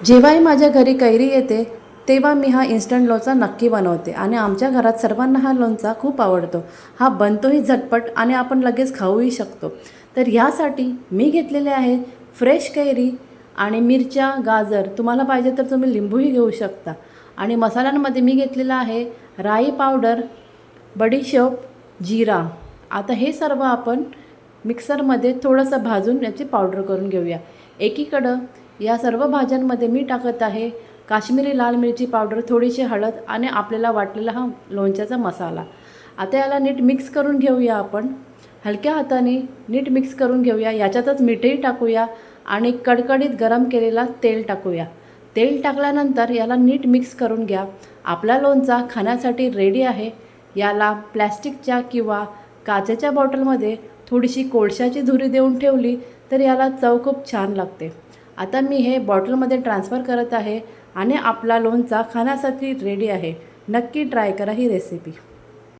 जेव्हाही माझ्या घरी कैरी येते तेव्हा मी हा इन्स्टंट लोणचा नक्की बनवते आणि आमच्या घरात सर्वांना हा लोणचा खूप आवडतो. हा बनतोही झटपट आणि आपण लगेच खाऊही शकतो. तर ह्यासाठी मी घेतलेले आहे फ्रेश कैरी आणि मिरच्या, गाजर. तुम्हाला पाहिजे तर तुम्ही लिंबूही घेऊ शकता. आणि मसाल्यांमध्ये मी घेतलेला आहे राई पावडर, बडीशोप, जीरा. आता हे सर्व आपण मिक्सरमध्ये थोडंसं भाजून याची पावडर करून घेऊया. एकीकडं या सर्व भाज्यांमध्ये मी टाकत आहे काश्मीरी लाल मिरची पावडर, थोडीशी हळद आणि आपल्याला वाटलेला हा लोणच्याचा मसाला. आता याला नीट मिक्स करून घेऊया आपण. हलक्या हाताने नीट मिक्स करून घेऊया. याच्यातच मीठही टाकूया आणि कडकडीत गरम केलेला तेल टाकूया. तेल टाकल्यानंतर याला नीट मिक्स करून घ्या. आपला लोणचा खाण्यासाठी रेडी आहे. याला प्लॅस्टिकच्या किंवा काचेच्या बॉटलमध्ये थोडीशी कोळशाची धुरी देऊन ठेवली तर याला चव खूप छान लागते. आता मी हे बॉटलमध्ये ट्रान्सफर करत आहे आणि आपला लोणचा खाण्यासाठी रेडी आहे. नक्की ट्राय करा ही रेसिपी.